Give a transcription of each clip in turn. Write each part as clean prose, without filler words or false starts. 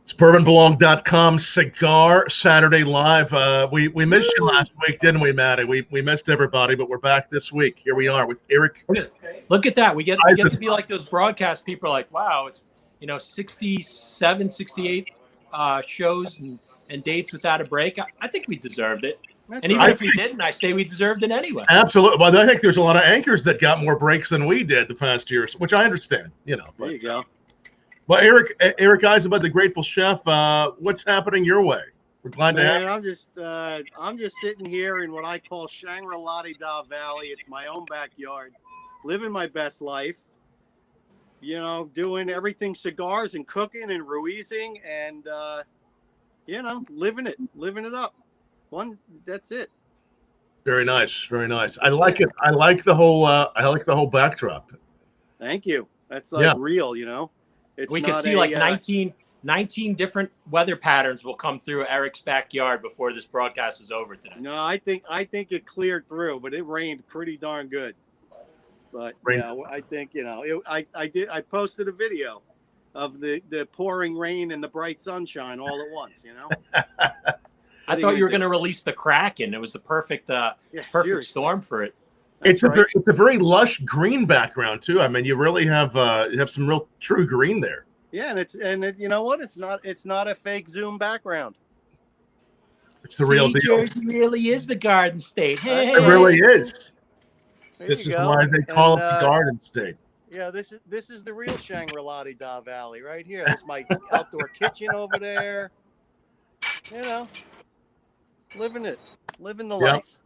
It's bourbonbelong.com Cigar Saturday Live. We missed you last week, didn't we, Matty? We missed everybody, but we're back this week. Here we are with Eric. Look at that. We get to be like those broadcast people are like, wow, it's 67, 68 shows and dates without a break. I think we deserved it. And even if we didn't, I say we deserved it anyway. Absolutely. Well, I think there's a lot of anchors that got more breaks than we did the past years, which I understand. There you go. Well, Eric Eisenbud, the Grateful Chef, what's happening your way? We're glad to have you. I'm just sitting here in what I call Shangri-La Valley. It's my own backyard, living my best life. Doing everything cigars and cooking and ruizing and living it up. That's it. Very nice, very nice. I like it. I like the whole backdrop. Thank you. That's real, We can see 19 different weather patterns will come through Eric's backyard before this broadcast is over today. No, I think it cleared through, but it rained pretty darn good. But I think I posted a video of the pouring rain and the bright sunshine all at once. I thought you were going to release the Kraken. It was the perfect storm for it. It's a very lush green background too. I mean, you really have some real true green there. Yeah, and you know what? It's not a fake Zoom background. It's the real deal. Jersey really is the Garden State. Hey. It really is. This is why they call it the Garden State. Yeah, this is the real Shangri-La Valley right here. There's my outdoor kitchen over there. Living the life.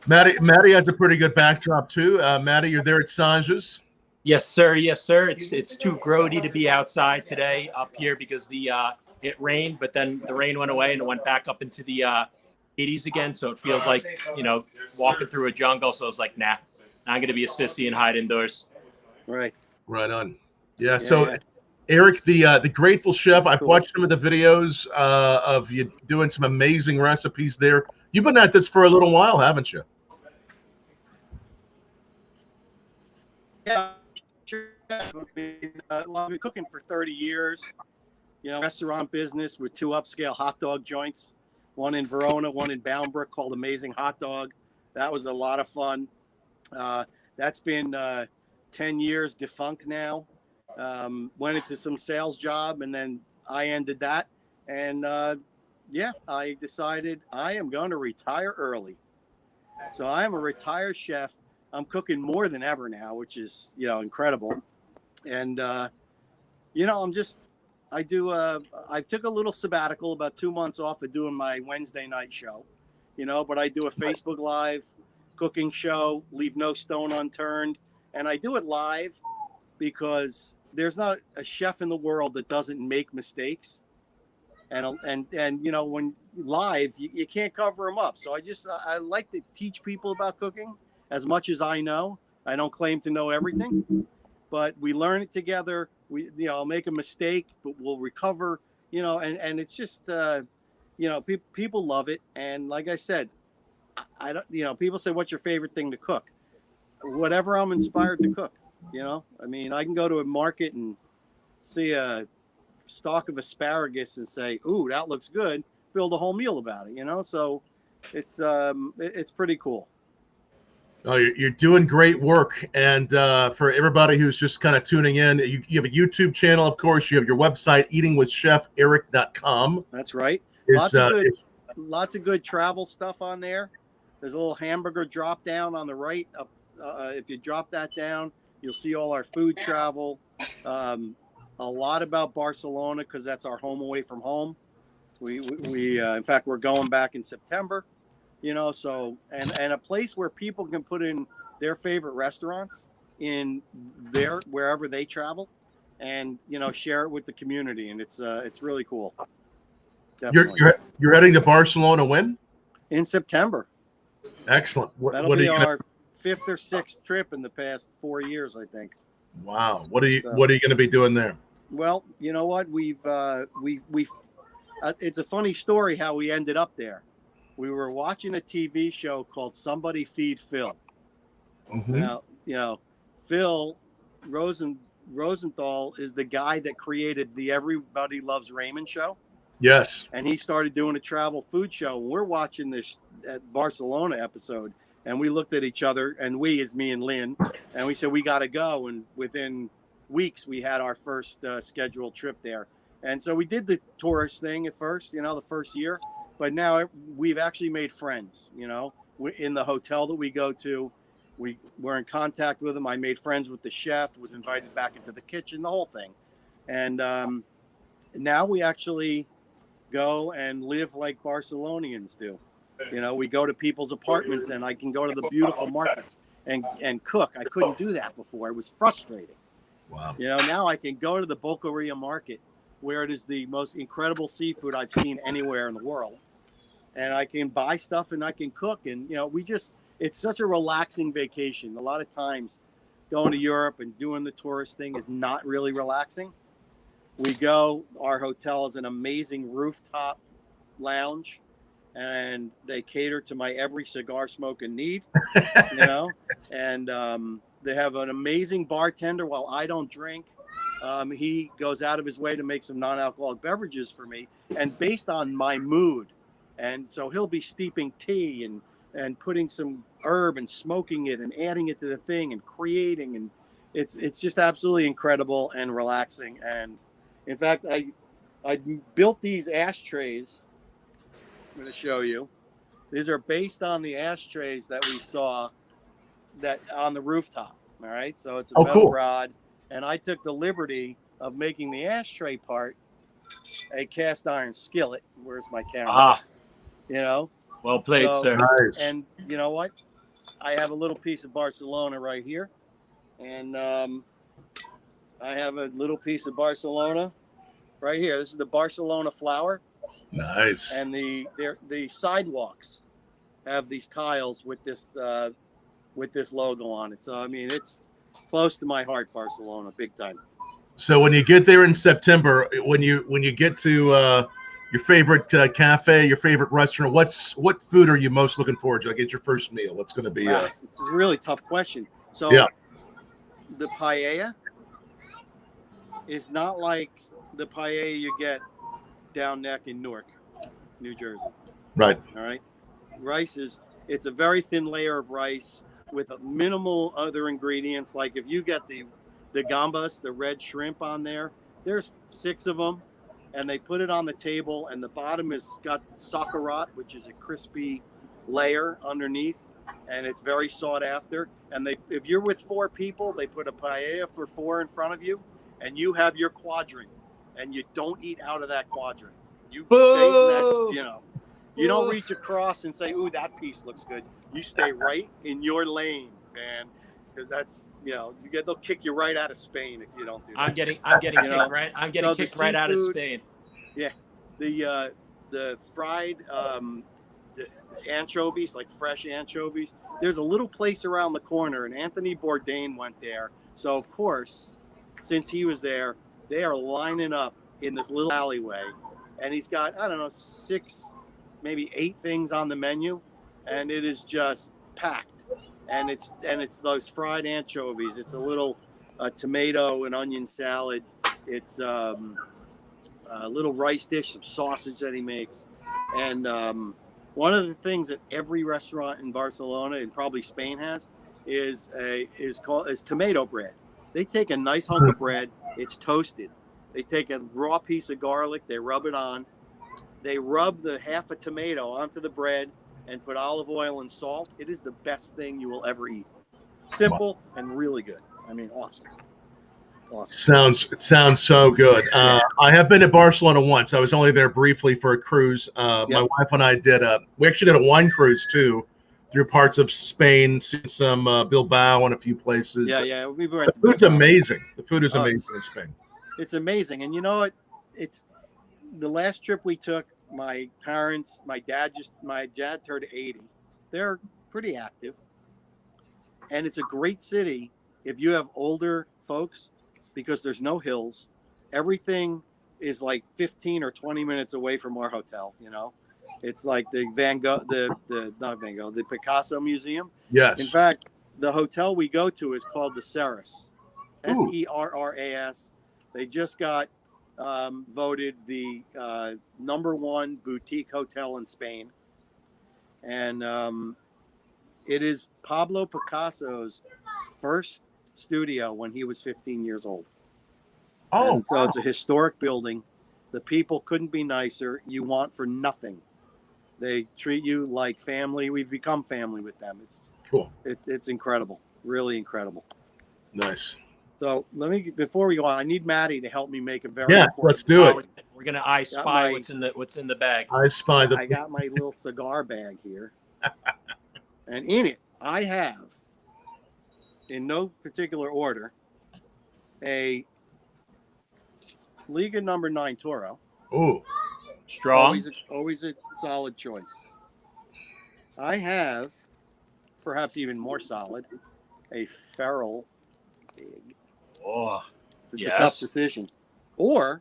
Matty has a pretty good backdrop too. Matty, you're there at Sanja's. Yes, sir. It's too grody to be outside today up here because it rained, but then the rain went away and it went back up into the 80s again. So it feels like walking through a jungle. So I was like, nah, I'm gonna be a sissy and hide indoors. Right on. Yeah. So Eric, the Grateful Chef, I've watched some of the videos of you doing some amazing recipes there. You've been at this for a little while, haven't you? Yeah, sure. I've been cooking for 30 years. Restaurant business with 2 upscale hot dog joints, one in Verona, one in Boundbrook, called Amazing Hot Dog. That was a lot of fun. That's been 10 years defunct now. Went into some sales job and then I ended that. And I decided I am going to retire early. So I am a retired chef. I'm cooking more than ever now, which is, incredible. And, I took a little sabbatical, about 2 months off of doing my Wednesday night show, but I do a Facebook Live cooking show, leave no stone unturned. And I do it live because there's not a chef in the world that doesn't make mistakes. And when live, you can't cover them up. So I like to teach people about cooking as much as I know. I don't claim to know everything, but we learn it together. I'll make a mistake, but we'll recover, and it's just, people love it. And like I said, I don't, people say, what's your favorite thing to cook? Whatever I'm inspired to cook, I can go to a market and see a stalk of asparagus and say, ooh, that looks good. Build a whole meal about it, so it's pretty cool. Oh, you're doing great work. And for everybody who's just kind of tuning in, you have a YouTube channel, of course. You have your website, eatingwithcheferic.com. That's right. Lots of good travel stuff on there. There's a little hamburger drop down on the right. If you drop that down, you'll see all our food travel. A lot about Barcelona because that's our home away from home. We in fact, we're going back in September. So and a place where people can put in their favorite restaurants in wherever they travel, and share it with the community, and it's really cool. Definitely. You're heading to Barcelona when? In September. Excellent. That'll be our 5th or 6th trip in the past 4 years, I think. Wow. What are you going to be doing there? Well, you know what? We've it's a funny story how we ended up there. We were watching a TV show called Somebody Feed Phil. Mm-hmm. Now, Phil Rosenthal is the guy that created the Everybody Loves Raymond show. Yes. And he started doing a travel food show. We're watching this at Barcelona episode, and we looked at each other, and we, is me and Lynn, and we said, we got to go. And within weeks, we had our first scheduled trip there. And so we did the tourist thing at first, the first year. But now we've actually made friends, in the hotel that we go to. We're in contact with them. I made friends with the chef, was invited back into the kitchen, the whole thing. And now we actually go and live like Barcelonians do. We go to people's apartments, and I can go to the beautiful markets and cook. I couldn't do that before. It was frustrating. Wow. Now I can go to the Boqueria market, where it is the most incredible seafood I've seen anywhere in the world. And I can buy stuff and I can cook. And, it's such a relaxing vacation. A lot of times going to Europe and doing the tourist thing is not really relaxing. We go, our hotel is an amazing rooftop lounge, and they cater to my every cigar smoking need, and they have an amazing bartender. While I don't drink, he goes out of his way to make some non-alcoholic beverages for me, and based on my mood. And so he'll be steeping tea and putting some herb and smoking it and adding it to the thing and creating, and it's just absolutely incredible and relaxing. And in fact, I built these ashtrays. I'm going to show you. These are based on the ashtrays that we saw that on the rooftop. All right, so it's a metal rod, and I took the liberty of making the ashtray part a cast iron skillet. Where's my camera? Well played, sir. Nice. And you know what? I have a little piece of Barcelona right here, and I have a little piece of Barcelona right here. This is the Barcelona flower. Nice. And the sidewalks have these tiles with this logo on it. So I mean, it's close to my heart, Barcelona, big time. So when you get there in September, when you get to your favorite cafe, your favorite restaurant, what food are you most looking forward to? Like, it's your first meal. What's going to be? It's a really tough question. So the paella is not like the paella you get down neck in Newark, New Jersey. Right. All right. Rice it's a very thin layer of rice with a minimal other ingredients. Like if you get the gambas, the red shrimp on there's 6 of them, and they put it on the table, and the bottom has got sauerkraut, which is a crispy layer underneath, and it's very sought after. And if you're with 4 people, they put a paella for 4 in front of you, and you have your quadrant, and you don't eat out of that quadrant. You stay in that, you don't reach across and say, "Ooh, that piece looks good." You stay right in your lane, man, because that's they'll kick you right out of Spain if you don't do that. I'm getting kicked right out of Spain. Yeah, the fried the anchovies, like fresh anchovies. There's a little place around the corner, and Anthony Bourdain went there. So of course, since he was there, they are lining up in this little alleyway, and he's got 6, maybe 8 things on the menu, and it is just packed. And it's those fried anchovies. It's a little tomato and onion salad. It's a little rice dish, some sausage that he makes. And one of the things that every restaurant in Barcelona and probably Spain has is tomato bread. They take a nice hunk of bread. It's toasted. They take a raw piece of garlic. They rub it on. They rub the half a tomato onto the bread and put olive oil and salt. It is the best thing you will ever eat. Simple and really good. I mean, awesome. It sounds so good. I have been to Barcelona once. I was only there briefly for a cruise. My wife and I we actually did a wine cruise too, through parts of Spain, some Bilbao and a few places. Yeah. We were. The food's amazing. The food is amazing in Spain. It's amazing, and you know what? It's the last trip we took. My parents, my dad turned 80. They're pretty active, and it's a great city if you have older folks, because there's no hills. Everything is like 15 or 20 minutes away from our hotel. It's like the Picasso Museum. Yes. In fact, the hotel we go to is called the Ceres, SERRAS. They just got voted the #1 boutique hotel in Spain. And it is Pablo Picasso's first studio when he was 15 years old. Oh, and so it's a historic building. The people couldn't be nicer. You want for nothing. They treat you like family. We've become family with them. It's cool. It's incredible. Really incredible. Nice. So before we go on, I need Matty to help me make a very let's do it. We're gonna I spy what's in the bag. I spy I got my little cigar bag here, and in it I have, in no particular order, a Liga No. 9 Toro. Ooh, strong. Always a solid choice. I have, perhaps even more solid, a Feral Pig. Oh, it's a tough decision. Or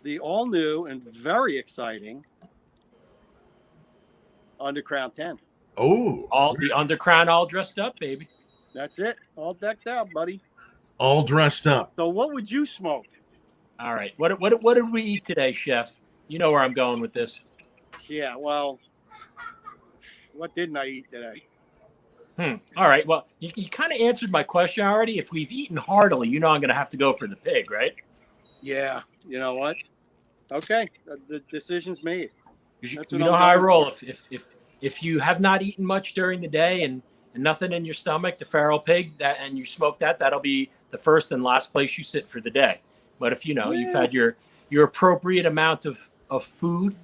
the all-new and very exciting Undercrown 10. Oh, the Undercrown all dressed up, baby. That's it. All decked out, buddy. All dressed up. So what would you smoke? All right. What did we eat today, Chef? You know where I'm going with this. Yeah, well, what didn't I eat today? All right. Well, you kind of answered my question already. If we've eaten heartily, you know I'm going to have to go for the pig, right? Yeah. You know what? Okay. The decision's made. You know how I roll. If you have not eaten much during the day and nothing in your stomach, the feral pig, and you smoke that'll be the first and last place you sit for the day. But if you've had your appropriate amount of food,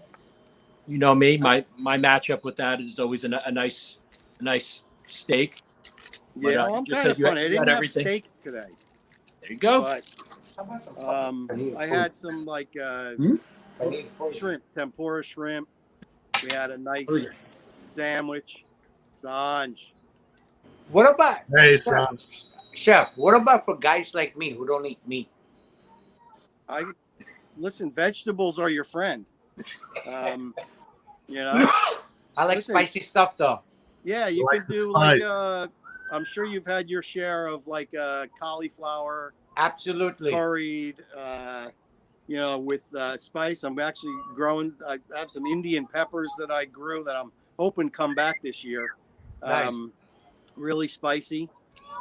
you know me, my matchup with that is always a nice steak. Yeah, I'm kind of funny. I didn't have steak today. There you go. But I had some shrimp, tempura shrimp. We had a nice sandwich. Sanj. What about Chef? What about for guys like me who don't eat meat? Listen, vegetables are your friend. You know, I like spicy stuff though. Yeah, you could do I'm sure you've had your share of cauliflower. Absolutely. Curried, with spice. I'm actually growing. I have some Indian peppers that I grew that I'm hoping come back this year. Nice. Really spicy.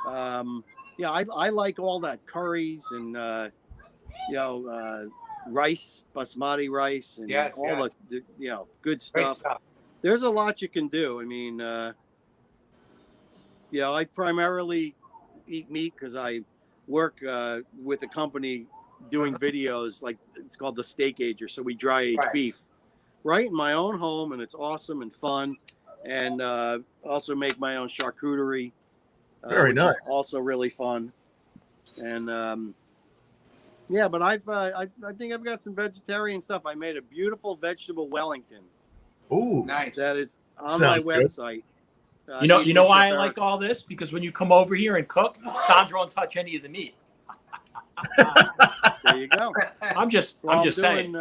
I like all that curries and rice, basmati rice, and all the good stuff. There's a lot you can do. I mean, I primarily eat meat because I work with a company doing videos it's called the Steak Ager. So we dry age beef right in my own home, and it's awesome and fun. And also make my own charcuterie. Very nice. Also really fun. And but I think I've got some vegetarian stuff. I made a beautiful vegetable Wellington. Ooh, nice. That is on my website. You know why I like all this? Because when you come over here and cook, Sandra won't touch any of the meat. There you go. I'm just saying.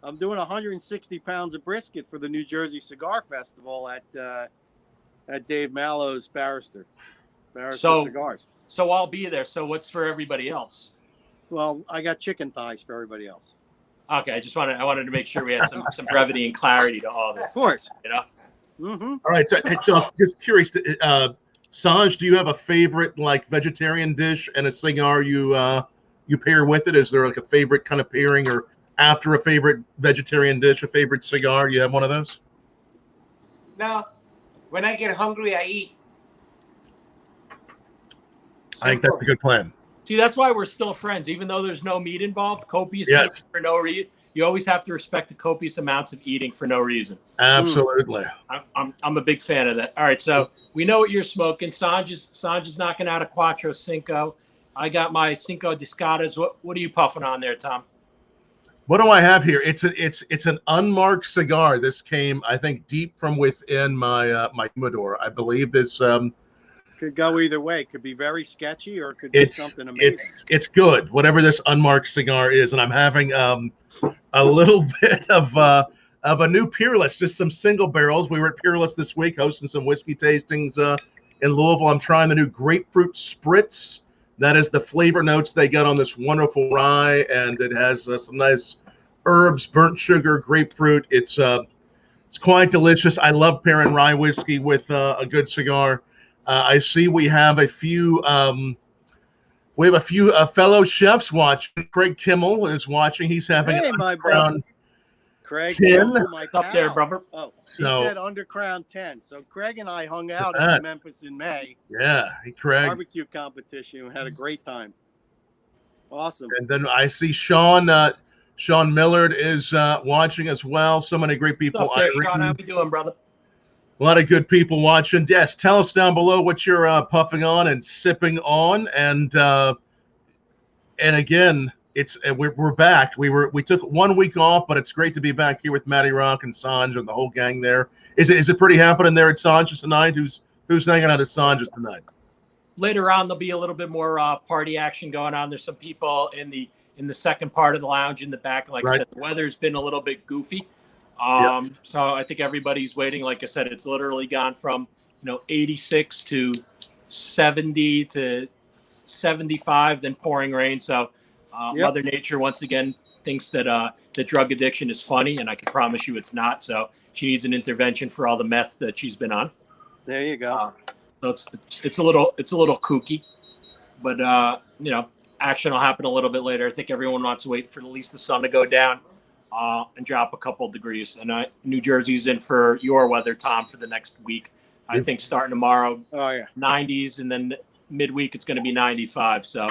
I'm doing 160 pounds of brisket for the New Jersey Cigar Festival at Dave Mallow's Barrister Cigars. So I'll be there. So what's for everybody else? Well, I got chicken thighs for everybody else. Okay, I wanted to make sure we had some brevity and clarity to all this. Of course. You know. Mm-hmm. All right. So just curious, Sanj, do you have a favorite vegetarian dish and a cigar you pair with it? Is there a favorite kind of pairing, or after a favorite vegetarian dish, a favorite cigar? You have one of those? No. When I get hungry, I eat. I think that's a good plan. See, that's why we're still friends, even though there's no meat involved. Copious eating for no reason. You always have to respect the copious amounts of eating for no reason. Absolutely. I'm a big fan of that. All right, so we know what you're smoking. Sanj is knocking out a Quattro Cinco. I got my Cinco Discadas. What are you puffing on there, Tom? What do I have here? It's an unmarked cigar. This came, I think, deep from within my my humidor. I believe this could go either way. It could be very sketchy, or it could be something amazing. It's good, whatever this unmarked cigar is. And I'm having a little bit of a new Peerless, just some single barrels. We were at Peerless this week hosting some whiskey tastings in Louisville. I'm trying the new Grapefruit Spritz That is the flavor notes they get on this wonderful rye, and it has some nice herbs, burnt sugar, grapefruit. It's quite delicious. I love pairing rye whiskey with a good cigar. I see we have a few fellow chefs watching. Craig Kimmel is watching. He's having Hey, an my underground Craig, 10 up there, brother. Oh, So- he said Underground 10. So Craig and I hung out in Memphis in May. Yeah, Craig. Barbecue competition. We had a great time. Awesome. And then I see Sean Millard is watching as well. So many great people. Up there, Irene, Sean. How we doing, brother? a lot of good people watching. Yes, tell us down below what you're puffing on and sipping on. And again, we're back. We took 1 week off, but it's great to be back here with Matty Rock and Sanj and the whole gang there. Is it pretty happening there at Sanj's tonight? Who's hanging out at Sanj's tonight? Later on, there'll be a little bit more party action going on. There's some people in the second part of the lounge in the back. Like I said, the weather's been a little bit goofy. So I think everybody's waiting. Like I said, it's literally gone from 86 to 70 to 75, then pouring rain. So Mother Nature once again thinks that the drug addiction is funny, and I can promise you it's not. So she needs an intervention for all the meth that she's been on. There you go. So it's a little kooky, but action will happen a little bit later. I think everyone wants to wait for at least the sun to go down and drop a couple of degrees. And New Jersey's in for your weather, Tom, for the next week. I think starting tomorrow, 90s, and then midweek it's going to be 95. So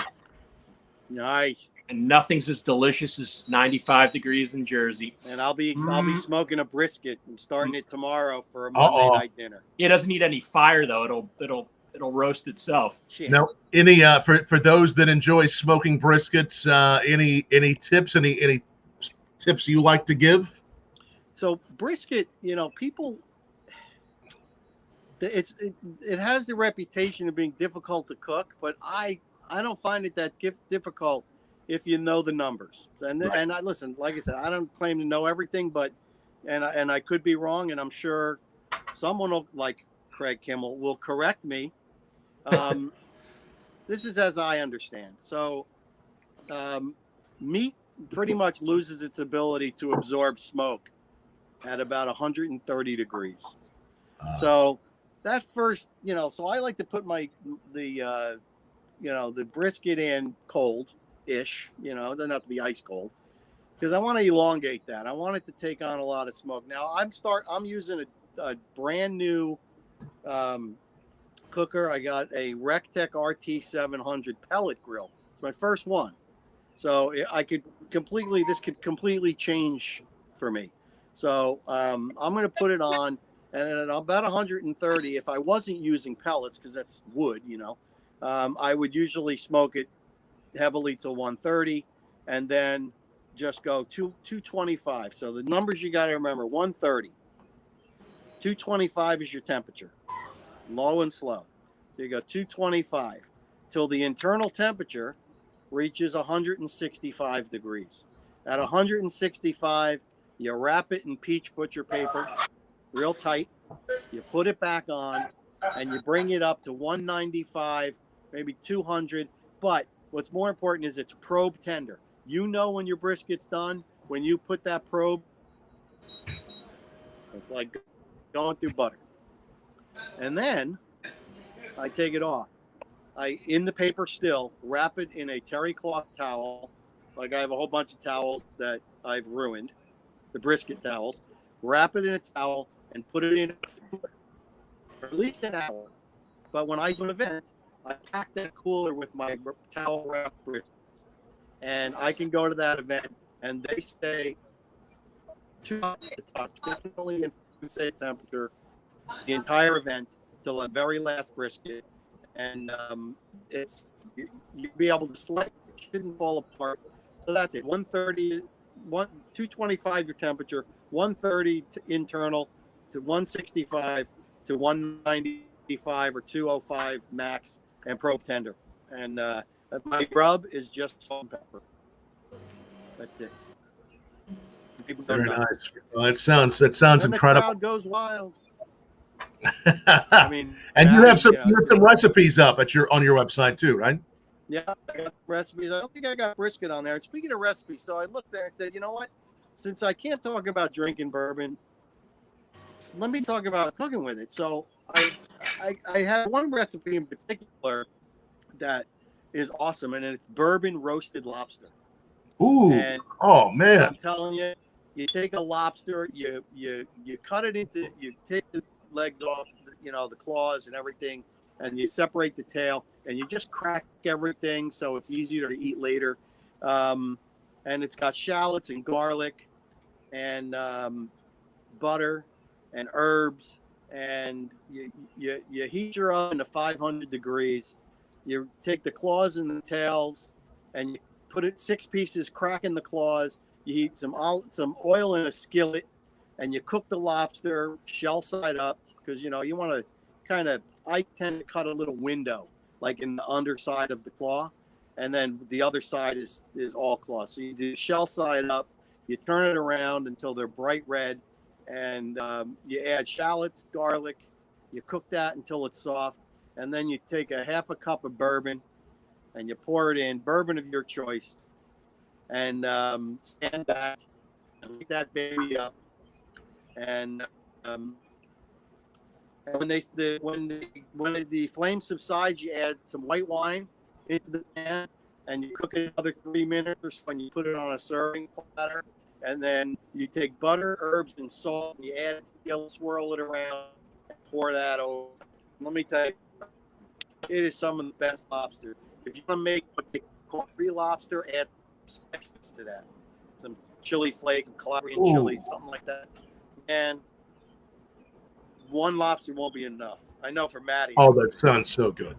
nice. And nothing's as delicious as 95 degrees in Jersey. And I'll be smoking a brisket and starting it tomorrow for a Monday night dinner. It doesn't need any fire though. It'll roast itself. Shit. Now, any for those that enjoy smoking briskets, any tips? Any tips you like to give? So brisket, people, it has the reputation of being difficult to cook, but I don't find it that difficult if you know the numbers. And I listen, like I said, I don't claim to know everything, but and I could be wrong, and I'm sure someone will, like Craig Kimmel, will correct me. This is as I understand. So meat pretty much loses its ability to absorb smoke at about 130 degrees. So that first, so I like to put the brisket in cold-ish, it doesn't have to be ice cold, because I want to elongate that. I want it to take on a lot of smoke. Now I'm using a brand new cooker. I got a Rectech RT700 pellet grill. It's my first one. So this could completely change for me. So I'm going to put it on, and at about 130, if I wasn't using pellets, because that's wood, I would usually smoke it heavily to 130, and then just go 225. So the numbers you got to remember: 130, 225 is your temperature, low and slow. So you go 225 till the internal temperature reaches 165 degrees. At 165, you wrap it in peach butcher paper real tight. You put it back on, and you bring it up to 195, maybe 200. But what's more important is it's probe tender. When your brisket's done, when you put that probe, it's like going through butter. And then I take it off. In the paper still, wrap it in a terry cloth towel. Like I have a whole bunch of towels that I've ruined, the brisket towels. Wrap it in a towel and put it in a cooler for at least an hour. But when I do an event, I pack that cooler with my towel wrapped briskets. And I can go to that event and they stay too hot to touch, definitely in food safe temperature, the entire event till the very last brisket. And you'll be able to select, it shouldn't fall apart. So that's it. 225 your temperature, 130 to internal, to 165 to 195 or 205 max, and probe tender. And my rub is just salt and pepper. That's it. People go Very nuts. nice. Well, it sounds incredible. The crowd goes wild. And you have some recipes up on your website too, right? Yeah, I got recipes. I don't think I got brisket on there. And speaking of recipes, so I looked there and said, you know what? Since I can't talk about drinking bourbon, let me talk about cooking with it. So I have one recipe in particular that is awesome, and it's bourbon roasted lobster. Ooh, And oh man! I'm telling you, you take a lobster, you cut it into, you take the legs off, the claws and everything, and you separate the tail, and you just crack everything so it's easier to eat later. And it's got shallots and garlic and butter and herbs, and you heat your oven to 500 degrees. You take the claws and the tails, and you put it 6 pieces, cracking the claws. You heat some oil in a skillet, and you cook the lobster shell side up, because you want to kind of. I tend to cut a little window, like in the underside of the claw, and then the other side is all claw. So you do shell side up. You turn it around until they're bright red, and you add shallots, garlic. You cook that until it's soft, and then you take a half a cup of bourbon, and you pour it in, bourbon of your choice, and stand back and light that baby up. And when the flame subsides, you add some white wine into the pan, and you cook it another 3 minutes or so, and you put it on a serving platter. And then you take butter, herbs, and salt, and you add it, you'll swirl it around, and pour that over. Let me tell you, it is some of the best lobster. If you want to make what they call pre-lobster, add spices to that. Some chili flakes, some Calabrian chili, something like that. And one lobster won't be enough. I know for Matty. Oh, that sounds so good.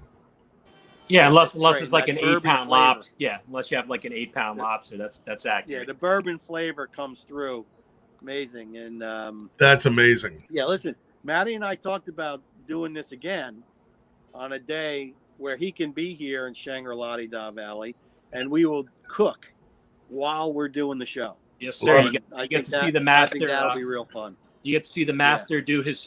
Yeah, unless it's like an 8-pound lobster. Yeah, unless you have like an 8-pound lobster, that's accurate. Yeah, the bourbon flavor comes through, amazing, and that's amazing. Yeah, listen, Matty and I talked about doing this again on a day where he can be here in Shangri-La Valley, and we will cook while we're doing the show. Yes, sir. You get to see the master. I think that'll be real fun. You get to see the master do his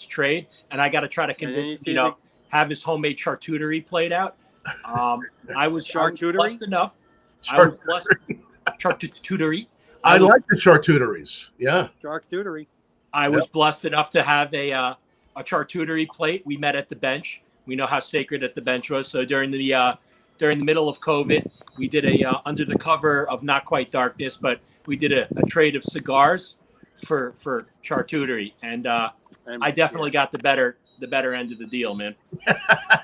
trade, and I got to try to convince him, have his homemade charcuterie played out. I was blessed enough. Charcuterie. I like the charcuteries. Yeah. Charcuterie. I was blessed enough to have a charcuterie plate. We met at the bench. We know how sacred at the bench was. So during the middle of COVID, we did a under the cover of Not Quite Darkness, but we did a trade of cigars for charcuterie, and I definitely got the better end of the deal, man.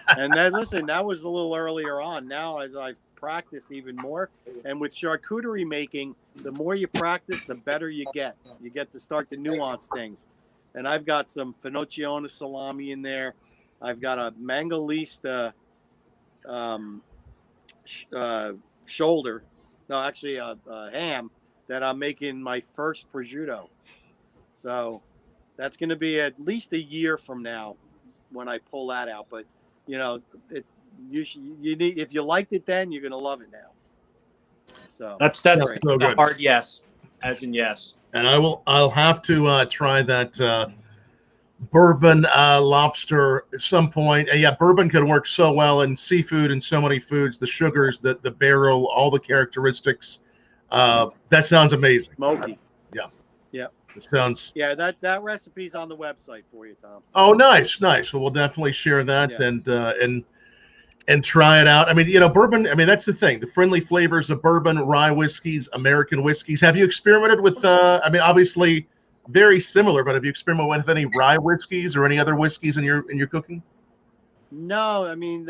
And then listen, that was a little earlier on. Now as I've practiced even more, and with charcuterie making, the more you practice, the better you get. You get to start to nuance things. And I've got some Finocchione salami in there. I've got a Mangolista shoulder. No, actually a ham that I'm making my first prosciutto. So that's going to be at least a year from now when I pull that out. But you need, if you liked it then, you're going to love it now. So that's a hard yes, as in yes. And I'll have to try that bourbon lobster at some point. And yeah, bourbon can work so well in seafood and so many foods. The sugars, the barrel, all the characteristics. That sounds amazing. Smoky. Yeah. Yeah. It sounds. Yeah, that recipe's on the website for you, Tom. Oh, nice. Well, we'll definitely share that and try it out. I mean, bourbon. I mean, that's the thing. The friendly flavors of bourbon, rye whiskeys, American whiskeys. Have you experimented with? I mean, obviously, very similar. But have you experimented with any rye whiskeys or any other whiskeys in your cooking? No, I mean,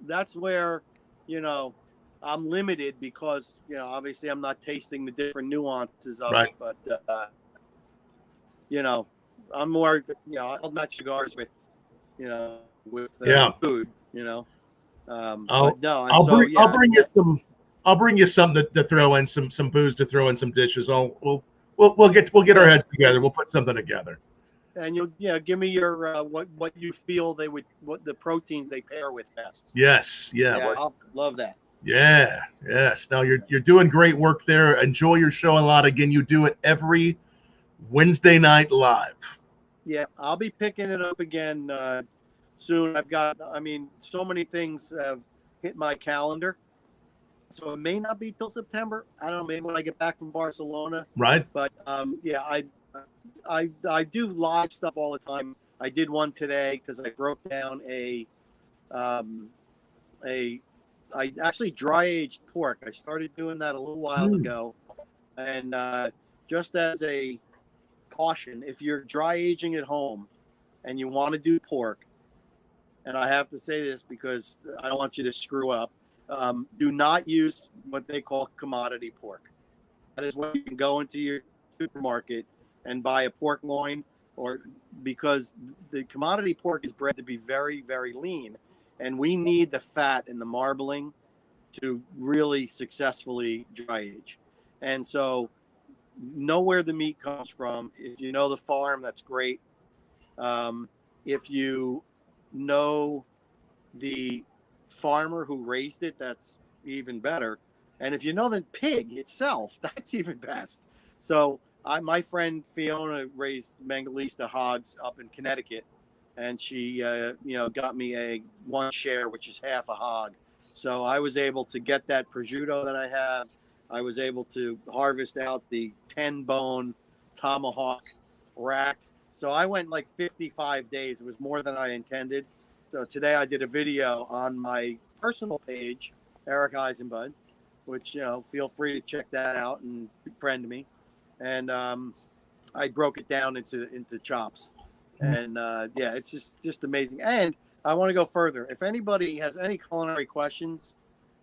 that's where I'm limited because obviously I'm not tasting the different nuances of it. But I'm more I'll match cigars with food. I'll bring you something to throw in some booze to throw in some dishes. We'll get our heads together. We'll put something together. And you'll give me your what you feel what the proteins they pair with best. Yes, I'll love that. Yeah, yes. Now you're doing great work there. Enjoy your show a lot. Again, you do it every Wednesday night live. Yeah, I'll be picking it up again soon. I've got, so many things hit my calendar. So it may not be till September. I don't know, maybe when I get back from Barcelona. Right. But yeah, I do live stuff all the time. I did one today because I broke down I actually dry aged pork. I started doing that a little while ago, and just as a caution, if you're dry aging at home and you want to do pork, and I have to say this because I don't want you to screw up, do not use what they call commodity pork. That is when you can go into your supermarket and buy a pork loin, or because the commodity pork is bred to be very, very lean, and we need the fat and the marbling to really successfully dry age. And so know where the meat comes from. If you know the farm, that's great. If you know the farmer who raised it, that's even better. And if you know the pig itself, that's even best. So my friend Fiona raised Mangalista hogs up in Connecticut, and she got me a 1 share, which is half a hog. So I was able to get that prosciutto that I have. I was able to harvest out the 10-bone tomahawk rack. So I went like 55 days. It was more than I intended. So today I did a video on my personal page, Eric Eisenbud, which, feel free to check that out and friend me. And I broke it down into chops. And yeah, it's just amazing. And I want to go further. If anybody has any culinary questions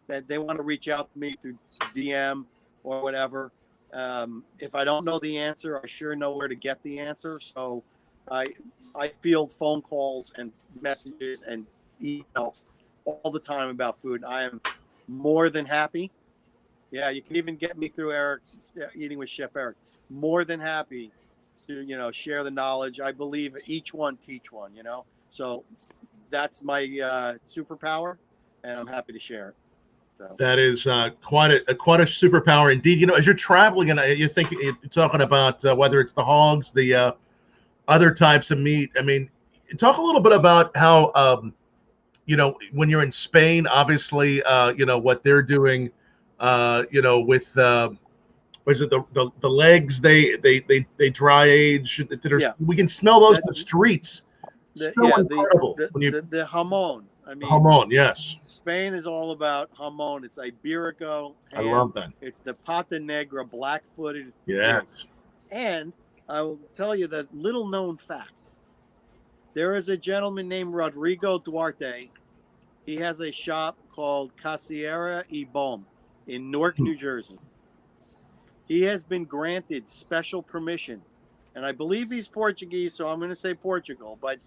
that they want to reach out to me through DM or whatever, if I don't know the answer, I sure know where to get the answer. So I field phone calls and messages and emails all the time about food. I am more than happy. Yeah, you can even get me through Eric, Eating with Chef Eric. More than happy to share the knowledge. I believe each one teach one. So that's my superpower, and I'm happy to share it. So. That is quite a superpower indeed. As you're traveling and you're talking about whether it's the hogs, the other types of meat. I mean, talk a little bit about how when you're in Spain, obviously, what they're doing, with what is it, the legs they dry age. We can smell those in the streets. Incredible. The jamon. I mean, jamon, yes. Spain is all about jamon. It's Iberico ham. I love that. It's the pata negra, black-footed. Yes. Pig. And I will tell you that little known fact. There is a gentleman named Rodrigo Duarte. He has a shop called Casiera y Bom in Newark, New Jersey. He has been granted special permission, and I believe he's Portuguese, so I'm going to say Portugal, but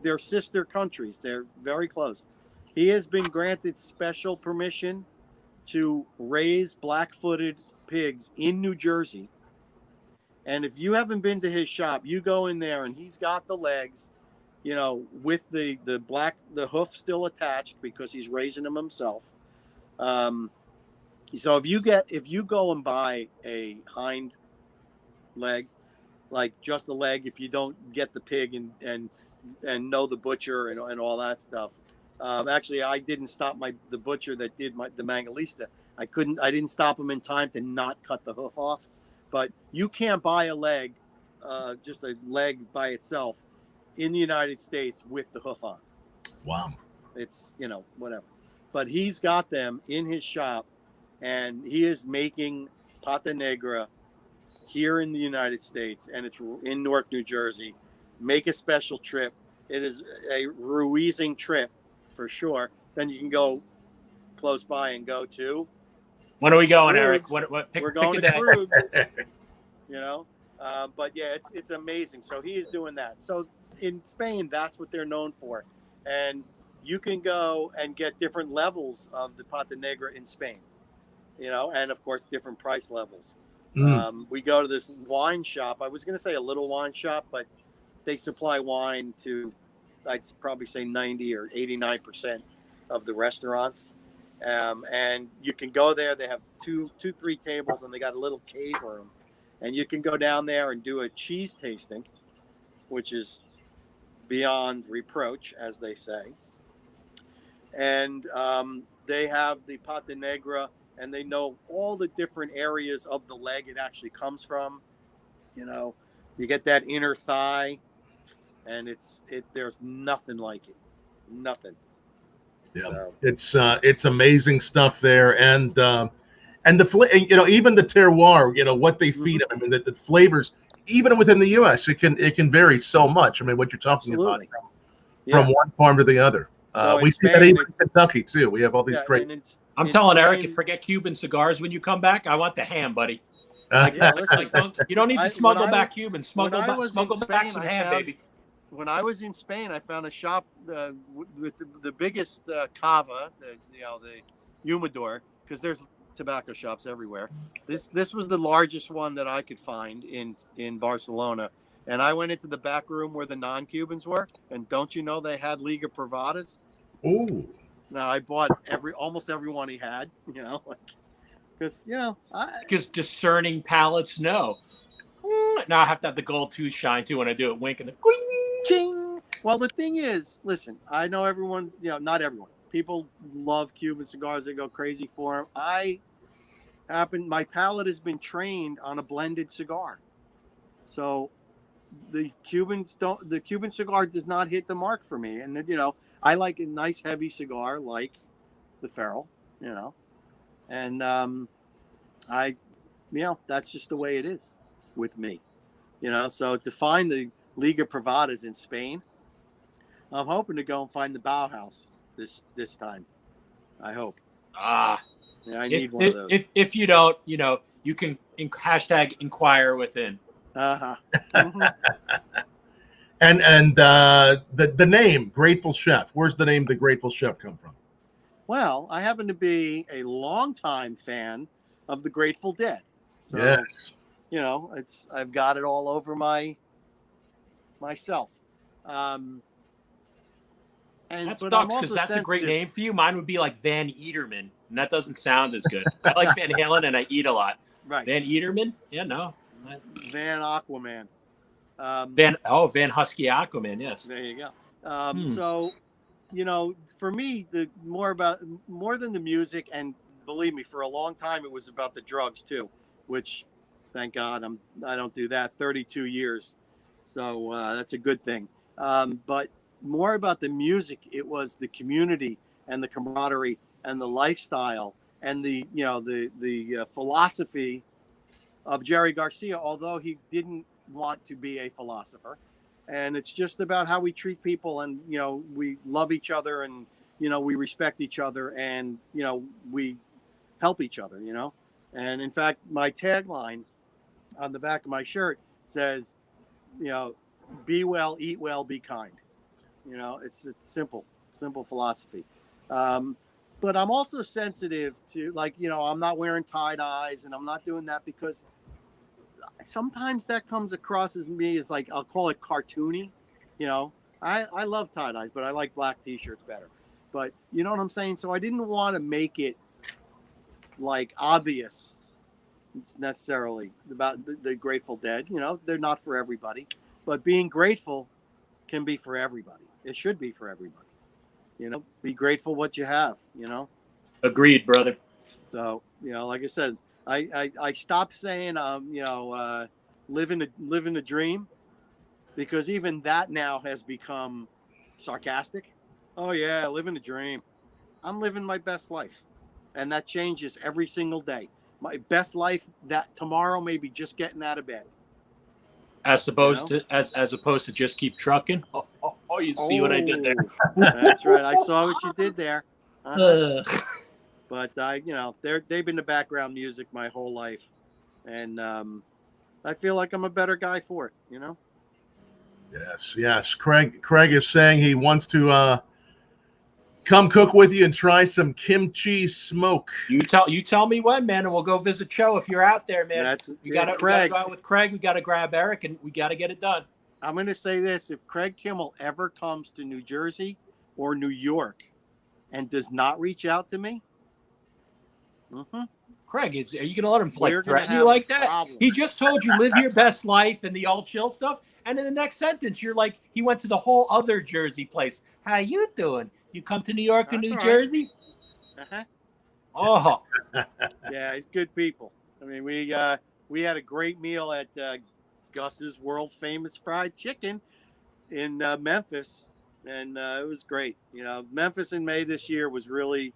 they're sister countries. They're very close. He has been granted special permission to raise black-footed pigs in New Jersey. And if you haven't been to his shop, you go in there, and he's got the legs, with the hoof still attached because he's raising them himself. So if you go and buy a hind leg, like just the leg, if you don't get the pig and know the butcher and all that stuff. Actually, I didn't stop the butcher that did the Mangalista. I didn't stop him in time to not cut the hoof off. But you can't buy a leg, just a leg by itself, in the United States with the hoof on. Wow. It's whatever. But he's got them in his shop, and he is making pata negra here in the United States, and it's in Newark, New Jersey. Make a special trip. It is a Ruizing trip for sure. Then you can go close by and go to. When are we going, Cribs. Eric? We're going to Cribs. But yeah, it's amazing. So he is doing that. So in Spain, that's what they're known for, and you can go and get different levels of the pata negra in Spain. And of course, different price levels. We go to this wine shop. I was going to say a little wine shop, but they supply wine to, I'd probably say 90 or 89% of the restaurants. And you can go there. They have three tables, and they got a little cave room. And you can go down there and do a cheese tasting, which is beyond reproach, as they say. And they have the Pata Negra, and they know all the different areas of the leg it actually comes from. You know, you get that inner thigh, and there's nothing like it. Nothing. Yeah, it's amazing stuff there, and even the terroir, what they feed them. I mean, the flavors, even within the U.S., it can vary so much. I mean, what you're talking about from one farm to the other. So we see that even in Kentucky too. We have all these great. I'm telling Eric, forget Cuban cigars when you come back. I want the ham, buddy. You don't need to smuggle back Cuban. Smuggle back some ham, baby. When I was in Spain, I found a shop with the biggest cava, the humidor, because there's tobacco shops everywhere. This was the largest one that I could find in Barcelona, and I went into the back room where the non-Cubans were, and don't you know they had Liga Privadas? Ooh. Now I bought almost every one he had, because discerning palates know. Now I have to have the gold tooth shine too when I do it. Wink and the ching. Well, the thing is, listen, I know everyone, not everyone. People love Cuban cigars. They go crazy for them. My palate has been trained on a blended cigar. So the Cuban cigar does not hit the mark for me. And, I like a nice heavy cigar like the Feral, and that's just the way it is with me, so to find the Liga Privadas in Spain, I'm hoping to go and find the Bauhaus this time. I hope. I need one of those. If you don't, you can hashtag inquire within. Mm-hmm. And the name Grateful Chef. Where's the name the Grateful Chef come from? Well, I happen to be a longtime fan of the Grateful Dead. So, yes. I've got it all over myself. And that sucks because that's a great name for you. Mine would be like Van Eaterman, and that doesn't sound as good. I like Van Halen, and I eat a lot. Right. Van Eaterman? Yeah, no. Van Aquaman. Van Husky Aquaman, yes. There you go. So, for me, more than the music, and believe me, for a long time it was about the drugs too, which, thank God, I don't do that. 32 years, so that's a good thing. But more about the music, it was the community and the camaraderie and the lifestyle and the philosophy of Jerry Garcia, although he didn't want to be a philosopher. And it's just about how we treat people, and we love each other, and we respect each other, and we help each other, and in fact my tagline on the back of my shirt says, be well, eat well, be kind. It's a simple philosophy. But I'm also sensitive to, I'm not wearing tie-dyes, and I'm not doing that because sometimes that comes across as me as I'll call it cartoony. I love tie-dyes, but I like black t-shirts better. But you know what I'm saying? So I didn't want to make it obvious. It's necessarily about the Grateful Dead. They're not for everybody, but being grateful can be for everybody. It should be for everybody. Be grateful what you have. Agreed, brother. So like I said, I stopped saying living a dream, because even that now has become sarcastic. Oh yeah, living a dream. I'm living my best life, and that changes every single day. My best life that tomorrow may be just getting out of bed. As opposed to just keep trucking. You see what I did there? That's right. I saw what you did there. But they've been the background music my whole life, and I feel like I'm a better guy for it. Yes. Craig is saying he wants to come cook with you and try some kimchi smoke. You tell me when, man, and we'll go visit Cho if you're out there, man. We gotta go out with Craig. We gotta grab Eric, and we gotta get it done. I'm gonna say this: if Craig Kimmel ever comes to New Jersey or New York and does not reach out to me, Craig, are you gonna let him threaten you like that? Problems. He just told you live your best life and the all chill stuff, and in the next sentence you're like, he went to the whole other Jersey place. How you doing? You come to New York or New Jersey? Uh-huh. Oh, Yeah, he's good people. I mean, we had a great meal at Gus's world famous fried chicken in Memphis, and it was great. You know, Memphis in May this year was really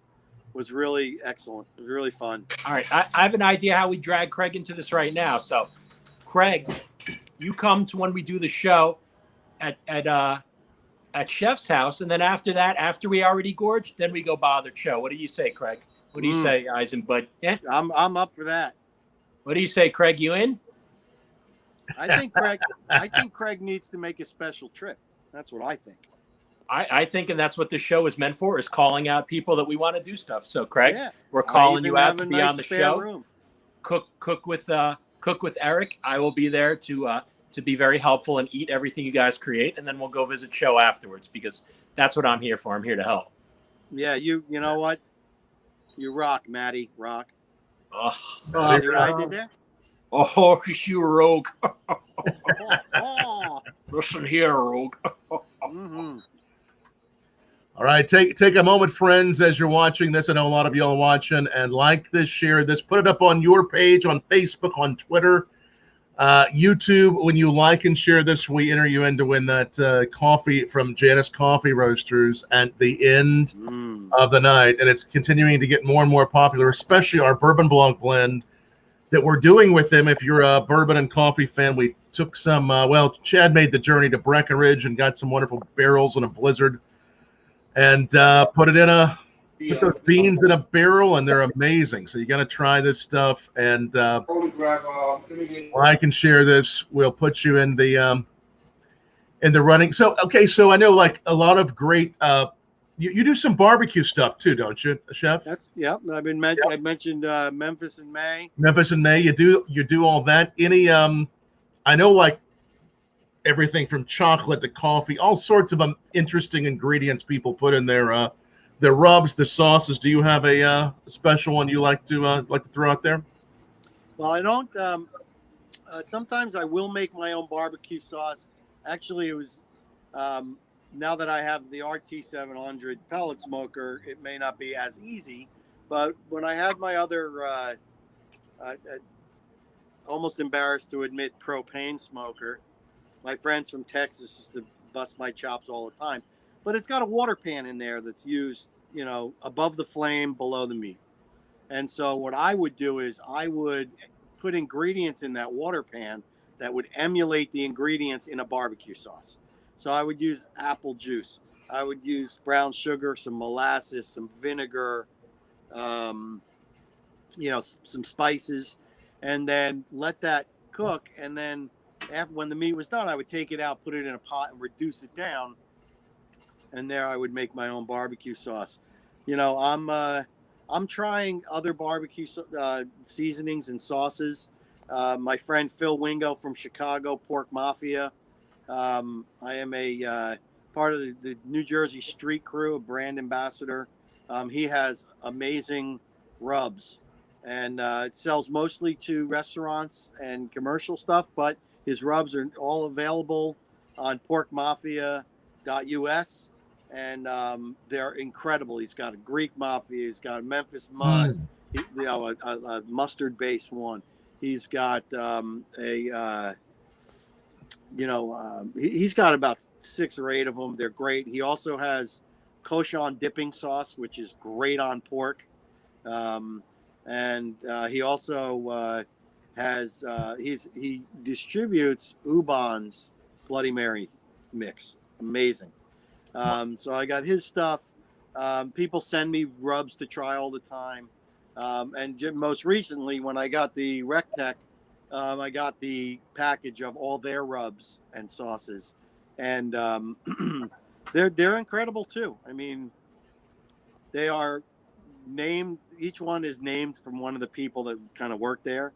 excellent. It was really fun. all right. I have an idea how we drag Craig into this right now. So, Craig, you come to when we do the show at Chef's house, and then after that, after we already gorged, then we go bothered show. What do you say, Craig? What do you say, Eisenbud? Yeah, I'm up for that. what do you say, Craig? You in? I think Craig needs to make a special trip. That's what I think. I think, and that's what this show is meant for, is calling out people that we want to do stuff. So, Craig, Yeah. we're calling you out to a be nice on the spare show. room. Cook with Eric. I will be there to be very helpful and eat everything you guys create, and then we'll go visit show afterwards because that's what I'm here for. I'm here to help. Yeah, you know what? You rock, Matty Rock. Oh, See what I did there? oh, you rogue. Oh. Listen here, rogue. Mm-hmm. All right, take a moment, friends, as you're watching this. I know a lot of y'all are watching, and like this, share this, put it up on your page, on Facebook, on Twitter, YouTube. When you like and share this, we enter you in to win that coffee from Janus Coffee Roasters at the end of the night, and it's continuing to get more and more popular, especially our Bourbon Blog blend that we're doing with them. If you're a bourbon and coffee fan, we took some, Chad made the journey to Breckenridge and got some wonderful barrels in a blizzard and put those beans in a barrel, and they're amazing. So you got to try this stuff, and like and share this. We'll put you in the running. So, okay, so I know like a lot of great, you do some barbecue stuff too, don't you, Chef? I mentioned Memphis in May. Memphis in May, you do all that. Any I know like everything from chocolate to coffee, all sorts of interesting ingredients people put in their rubs, the sauces. Do you have a special one you like to throw out there? Well, I don't. Sometimes I will make my own barbecue sauce. Actually, it was now that I have the RT700 pellet smoker, it may not be as easy. But when I had my other, almost embarrassed to admit, propane smoker, my friends from Texas used to bust my chops all the time. But it's got a water pan in there that's used, above the flame, below the meat. And so what I would do is I would put ingredients in that water pan that would emulate the ingredients in a barbecue sauce. So I would use apple juice. I would use brown sugar, some molasses, some vinegar, some spices, and then let that cook. And then when the meat was done, I would take it out, put it in a pot, and reduce it down. And there I would make my own barbecue sauce. I'm trying other barbecue seasonings and sauces. My friend Phil Wingo from Chicago, Pork Mafia. I am a part of the New Jersey Street Crew, a brand ambassador. He has amazing rubs, and it sells mostly to restaurants and commercial stuff, but his rubs are all available on porkmafia.us. And they're incredible. He's got a Greek Mafia. He's got a Memphis Mud, a mustard-based one. He's got he's got about 6 or 8 of them. They're great. He also has Koshan dipping sauce, which is great on pork. And he also he distributes Ubon's Bloody Mary mix. Amazing. So I got his stuff. People send me rubs to try all the time. And most recently, when I got the RecTech, I got the package of all their rubs and sauces. And they're incredible too. I mean, they are named, each one is named from one of the people that kind of work there.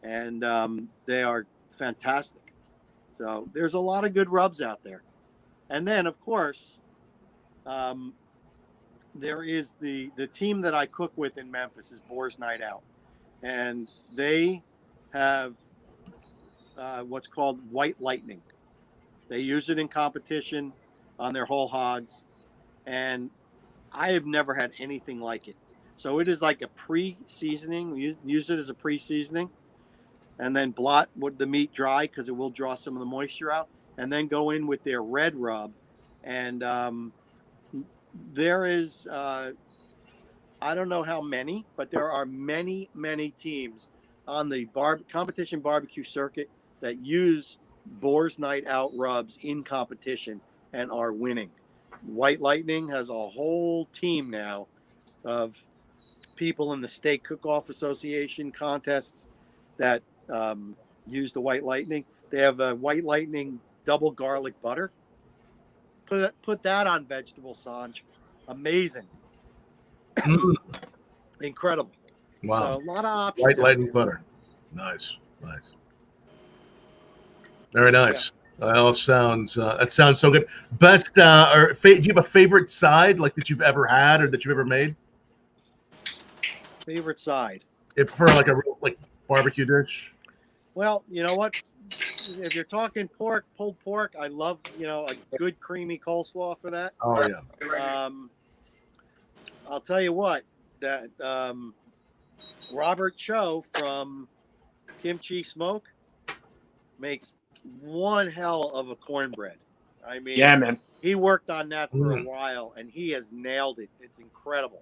And they are fantastic. So there's a lot of good rubs out there. And then, of course, there is the team that I cook with in Memphis is Boar's Night Out. And they have what's called White Lightning. They use it in competition on their whole hogs. And I have never had anything like it. So it is like a pre-seasoning. Use it as a pre-seasoning, and then blot with the meat dry because it will draw some of the moisture out, and then go in with their red rub. And there is, I don't know how many, but there are many, many teams on the competition barbecue circuit that use Boar's Night Out rubs in competition and are winning. White Lightning has a whole team now of people in the Steak Cook-Off Association contests that use the White Lightning. They have a White Lightning double garlic butter. Put that on vegetable Sanj. Amazing. Incredible. Wow. So a lot of options. White Lightning butter. Nice. Very nice. Yeah. That sounds so good. Best, do you have a favorite side like that you've ever had or that you've ever made? Favorite side? If for like a barbecue dish. Well, you know what? If you're talking pulled pork, I love, a good creamy coleslaw for that. Oh yeah. I'll tell you what, that Robert Cho from Kimchi Smoke makes one hell of a cornbread. I mean, yeah, man. He worked on that for a while, and he has nailed it. It's incredible.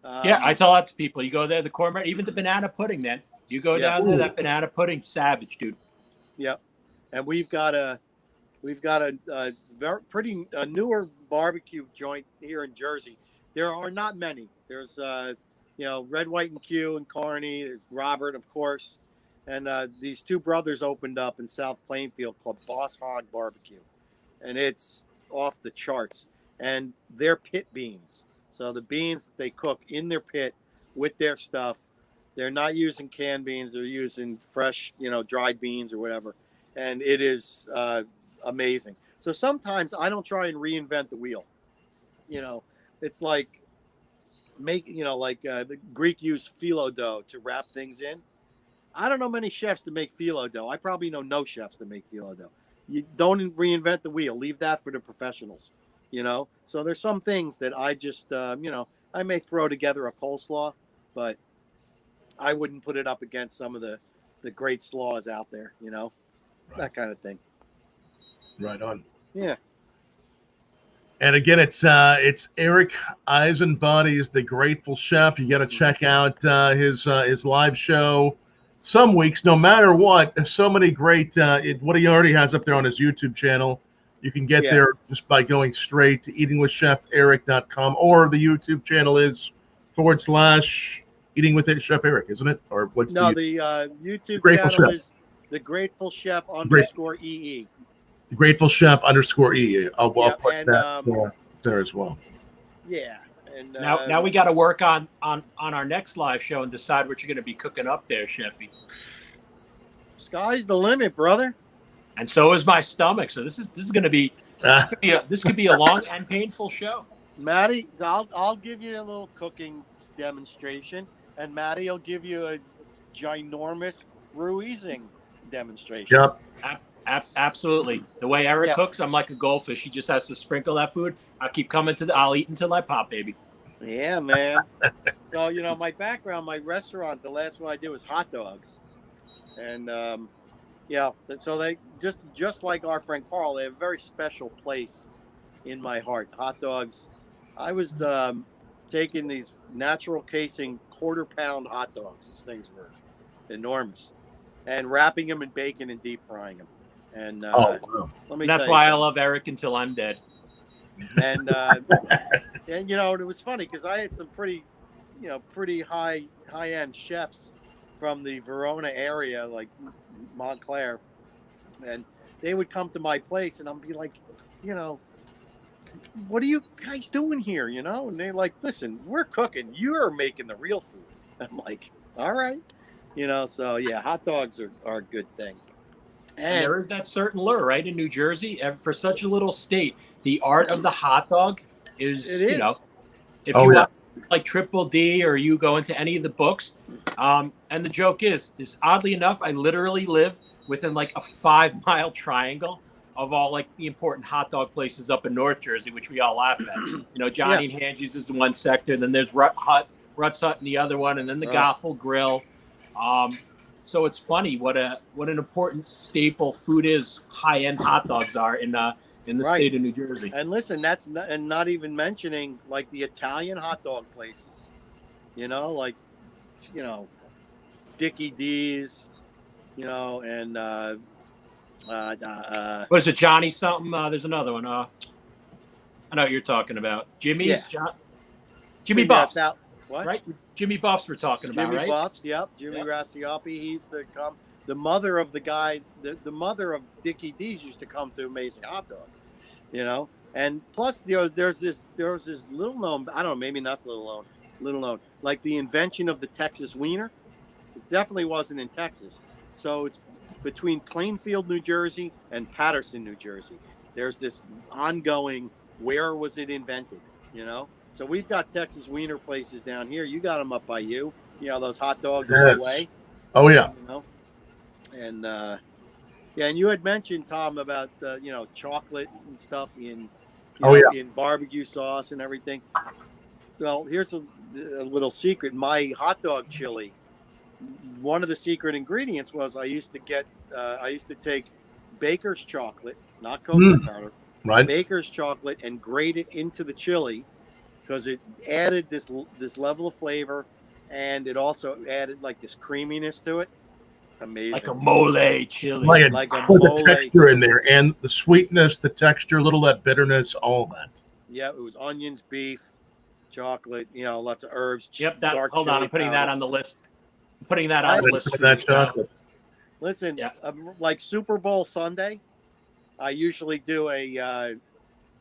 Yeah, I tell lots of people, you go there, the cornbread, even the banana pudding, man. You go down there, that banana pudding, savage, dude. Yep. And we've got a very newer barbecue joint here in Jersey. There are not many. There's Red, White, and Q and Carney. There's Robert, of course, and these two brothers opened up in South Plainfield called Boss Hog Barbecue, and it's off the charts. And they're pit beans, so the beans they cook in their pit with their stuff. They're not using canned beans. They're using fresh, dried beans or whatever. And it is amazing. So sometimes I don't try and reinvent the wheel. It's like the Greek use phyllo dough to wrap things in. I don't know many chefs that make phyllo dough. I probably know no chefs that make phyllo dough. You don't reinvent the wheel. Leave that for the professionals, So there's some things that I just, I may throw together a coleslaw, but I wouldn't put it up against some of the great slaws out there, Right. That kind of thing. Right on. Yeah. And again, it's Eric Eisenbud. He's the Grateful Chef. You got to check out his live show. Some weeks, no matter what, so many great what he already has up there on his YouTube channel. You can get there just by going straight to eatingwithcheferic.com, or the YouTube channel is / Eating with Chef Eric, isn't it? Or what's the YouTube channel is The Grateful Chef _EE. The Grateful Chef _EE. I'll put that there as well. Yeah. And now we got to work on our next live show and decide what you're going to be cooking up there, Chefy. Sky's the limit, brother. And so is my stomach. So this is going to be this could be a long and painful show. Matty, I'll give you a little cooking demonstration, and Matty will give you a ginormous Ruizing demonstration. Yep. Absolutely. The way Eric cooks, I'm like a goldfish. He just has to sprinkle that food. I'll keep coming I'll eat until I pop, baby. Yeah, man. So, my background, my restaurant, the last one I did was hot dogs. And, so they just like our friend Carl, they have a very special place in my heart. Hot dogs. I was taking these natural casing 1/4 pound hot dogs. These things were enormous. And wrapping them in bacon and deep frying them. And that's why I love Eric until I'm dead. And it was funny because I had some pretty high end chefs from the Verona area, like Montclair, and they would come to my place, and I'd be like, what are you guys doing here? And they're like, listen, we're cooking. You're making the real food. I'm like, all right. So yeah, hot dogs are a good thing. And there is that certain lure, right, in New Jersey. For such a little state, the art of the hot dog is, if you want like Triple D or you go into any of the books. And the joke is oddly enough, I literally live within like a 5-mile triangle of all like the important hot dog places up in North Jersey, which we all laugh at. Johnny and Angie's is the one sector. Then there's Ruts Hut in the other one, and then the Goffel Grill. So it's funny what an important staple food is. High-end hot dogs are in the state of New Jersey. And listen, that's not even mentioning like the Italian hot dog places. Like Dickie D's, and what is it, Johnny something? There's another one. I know what you're talking about. Jimmy's, Jimmy Buffs. What? Right? Jimmy Buffs we're talking about, right? Jimmy Buffs, yep. Jimmy Racioppi. He's the mother of the guy. The mother of Dickie D's used to come to Amazing Hot Dog. And plus, there was this little known. I don't know, maybe not little known. Like the invention of the Texas Wiener. It definitely wasn't in Texas. So it's between Plainfield, New Jersey, and Patterson, New Jersey. There's this ongoing. Where was it invented? So we've got Texas Wiener places down here. You got them up by you. Those hot dogs all the way. Oh yeah. And and you had mentioned, Tom, about chocolate and stuff in in barbecue sauce and everything. Well, here's a little secret. My hot dog chili, one of the secret ingredients was I used to take baker's chocolate, not cocoa powder, right? Baker's chocolate, and grate it into the chili because it added this level of flavor, and it also added like this creaminess to it. Amazing. Like a mole chili. Like put the texture in there, and the sweetness, the texture, a little of that bitterness, all that. Yeah, it was onions, beef, chocolate, lots of herbs. Yep, hold on, I'm putting that on the list. I'm putting that on the list. That chocolate. Listen, like Super Bowl Sunday, I usually do a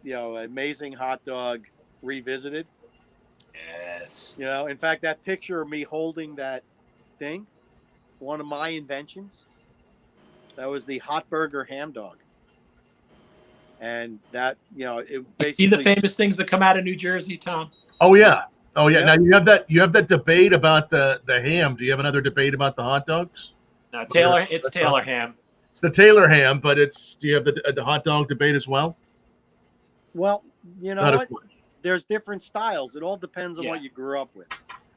Amazing Hot Dog Revisited. Yes. In fact, that picture of me holding that thing, one of my inventions, that was the hot burger ham dog. And that, it basically. See the famous things that come out of New Jersey, Tom? Oh yeah. Oh yeah. Now you have that debate about the ham. Do you have another debate about the hot dogs? No, it's Taylor ham. It's the Taylor ham, but do you have the hot dog debate as well? Well, what? There's different styles. It all depends on what you grew up with.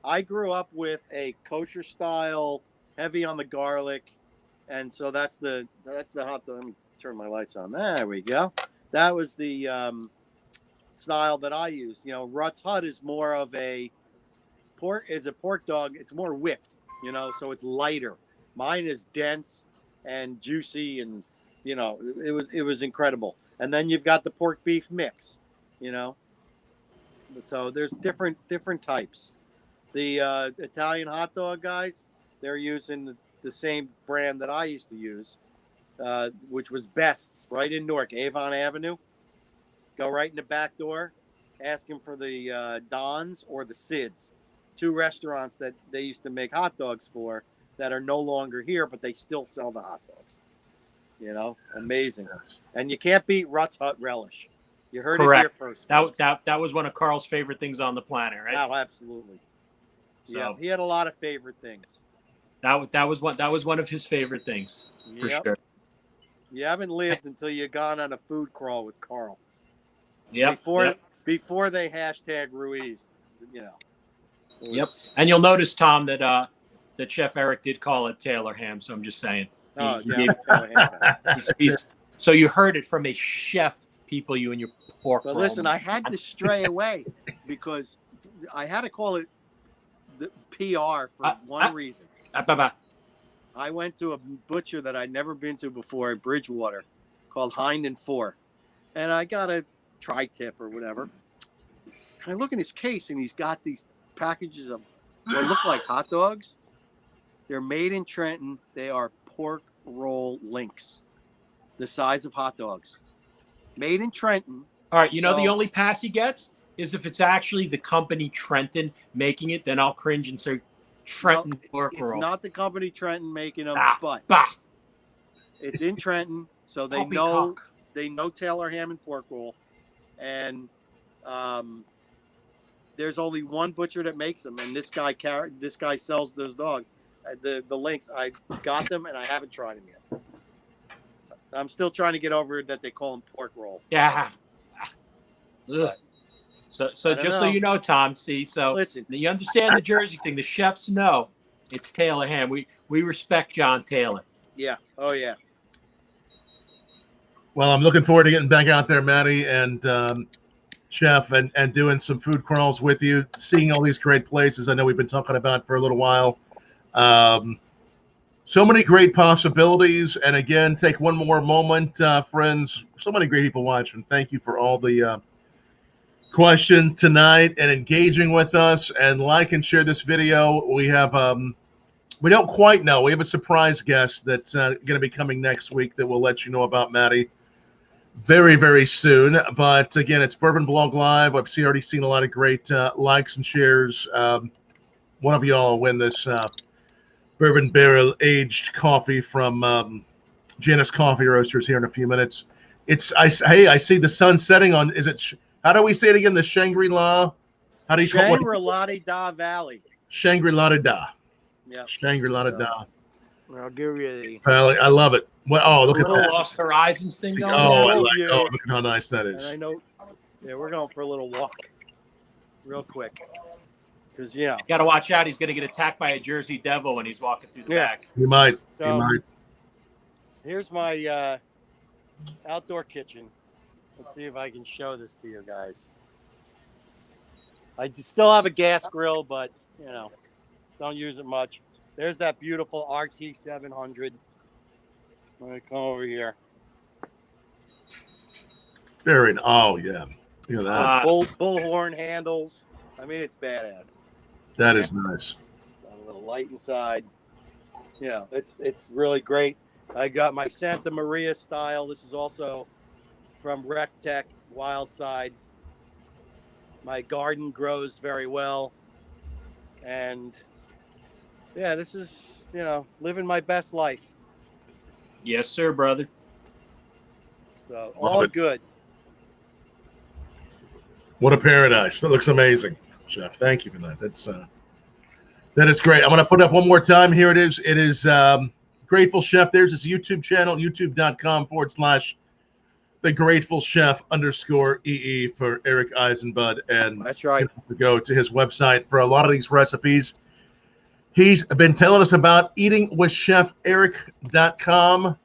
I grew up with a kosher style, heavy on the garlic, and so that's the hot dog. Let me turn my lights on. There we go. That was the style that I used. Ruts Hut is more of a pork dog. It's more whipped, so it's lighter. Mine is dense and juicy, and it was incredible. And then you've got the pork beef mix, So there's different types. The Italian hot dog guys, they're using the same brand that I used to use, which was Best's, right in Newark, Avon Avenue. Go right in the back door, ask them for the Don's or the Sid's, two restaurants that they used to make hot dogs for that are no longer here, but they still sell the hot dogs. Amazing. And you can't beat Ruts Hut relish. You heard it here first. That was one of Carl's favorite things on the planet, right? Oh, absolutely. So, yeah, he had a lot of favorite things. That was one of his favorite things for sure. You haven't lived until you've gone on a food crawl with Carl. Yep. Before they hashtag Ruiz, Yep. And you'll notice, Tom, that Chef Eric did call it Taylor ham. So I'm just saying. Oh, yeah. Taylor ham. So you heard it from a chef, people, you and your pork. But listen, I had to stray away because I had to call it the PR for one reason. I went to a butcher that I'd never been to before in Bridgewater called Hind and Four. And I got a tri-tip or whatever. And I look in his case and he's got these packages of what look like hot dogs. They're made in Trenton. They are pork roll links, the size of hot dogs. Made in Trenton. All right, the only pass he gets is if it's actually the company Trenton making it, then I'll cringe and say Trenton pork roll. It's not the company Trenton making them, but it's in Trenton, so they know Taylor ham and pork roll, and there's only one butcher that makes them, and this guy sells those dogs. The links, I got them and I haven't tried them yet. I'm still trying to get over that they call them pork roll. Yeah. So just so you know, Tom, so listen, you understand the Jersey thing. The chefs know it's Taylor ham. We respect John Taylor. Yeah. Oh yeah. Well, I'm looking forward to getting back out there, Matty and Chef, and doing some food crawls with you, seeing all these great places I know we've been talking about for a little while. So many great possibilities. And again, take one more moment, friends. So many great people watching. Thank you for all the question tonight and engaging with us. And like and share this video. We have we don't quite know. We have a surprise guest that's going to be coming next week that we'll let you know about, Matty, very, very soon. But again, it's Bourbon Blog Live. I've already seen a lot of great likes and shares. One of y'all will win this bourbon barrel aged coffee from Janus Coffee Roasters here in a few minutes. Hey, I see the sun setting on. Is it? How do we say it again? The Shangri-La. How do you call it? Shangri-La Valley. Shangri-La Da. Yeah. Shangri-La Da. I'll give you the Valley. I love it. Well, oh, look at that. Lost Horizons thing going on. on. Oh, look at how nice that is. And I know. Yeah, we're going for a little walk, real quick, because you got to watch out. He's going to get attacked by a Jersey Devil when he's walking through the back. He might. So, he might. Here's my outdoor kitchen. Let's see if I can show this to you guys. I still have a gas grill, but don't use it much. There's that beautiful RT 700. I'm gonna come over here. Very. Oh yeah. Look at that. Bullhorn handles. I mean, it's badass. That is nice. Got a little light inside. It's really great. I got my Santa Maria style. This is also from RecTech Wildside. My garden grows very well. And yeah, this is, living my best life. Yes, sir, brother. So all good. What a paradise. That looks amazing, Chef. Thank you for that. That is great. I'm going to put up one more time. Here it is. It is Grateful Chef. There's his YouTube channel, youtube.com/The Grateful Chef _EE for Eric Eisenbud. And that's right. Go to his website for a lot of these recipes. He's been telling us about eatingwithcheferic.com.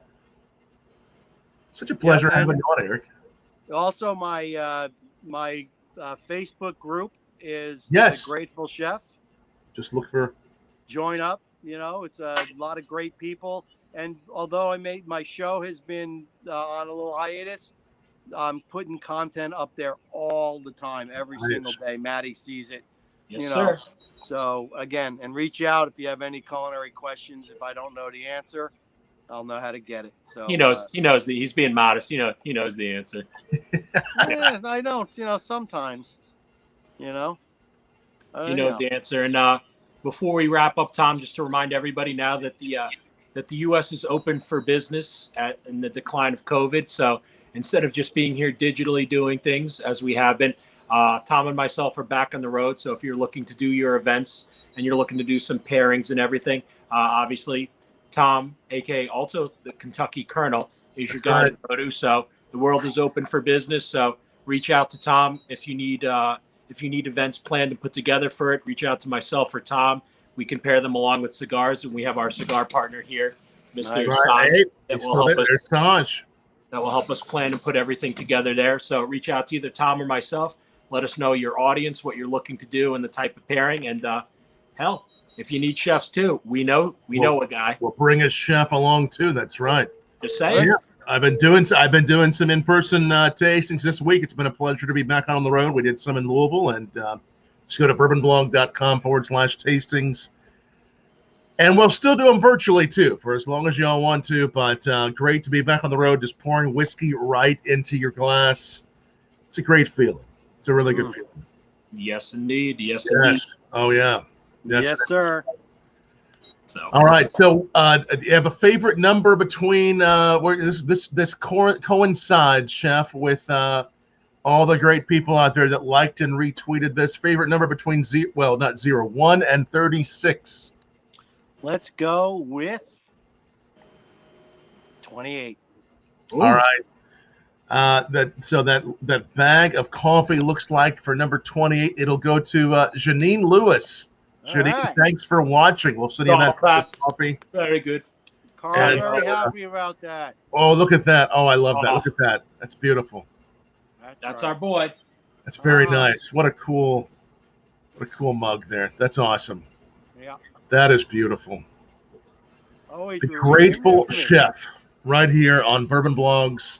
Such a pleasure having you on, Eric. Also, my my Facebook group is The Grateful Chef. Just look for. Join up. It's a lot of great people. And although my show has been on a little hiatus, I'm putting content up there all the time, every single day. Matty sees it. Yes, sir. So again, and reach out if you have any culinary questions. If I don't know the answer, I'll know how to get it. So he knows. He's being modest. He knows the answer. Yeah, I don't. Sometimes. He knows the answer. And before we wrap up, Tom, just to remind everybody now that the U.S. is open for business in the decline of COVID. So instead of just being here digitally doing things as we have been, Tom and myself are back on the road. So if you're looking to do your events and you're looking to do some pairings and everything, obviously Tom, aka also the Kentucky Colonel, is your guy to go to. So the world is open for business. So reach out to Tom if you need events planned and put together for it. Reach out to myself or Tom. We can pair them along with cigars, and we have our cigar partner here, Mr. Sanj, that will help us plan and put everything together there. So reach out to either Tom or myself. Let us know your audience, what you're looking to do, and the type of pairing. And hell, if you need chefs too, we know a guy. We'll bring a chef along too. That's right. Just saying. Yeah. I've been doing some in-person tastings this week. It's been a pleasure to be back on the road. We did some in Louisville, and just go to bourbonblog.com/tastings. And we'll still do them virtually too, for as long as y'all want to. But great to be back on the road, just pouring whiskey right into your glass. It's a great feeling. It's a really good feeling. Yes, indeed. Yes, indeed. Oh, yeah. Yes, sir. So. All right. So, do you have a favorite number between where this coincides, Chef, with all the great people out there that liked and retweeted this? Favorite number between 1 and 36. Let's go with 28. Ooh. All right. That bag of coffee looks like for number 28. It'll go to Janine Lewis. Janine, right. thanks for watching. We'll send you that coffee. Very good. Carl's very happy about that. Oh, look at that. Oh, I love that. Look at that. That's beautiful. That's our boy. That's very nice. What a cool mug there. That's awesome. Yeah. That is beautiful. Always the Grateful Chef right here on Bourbon Blogs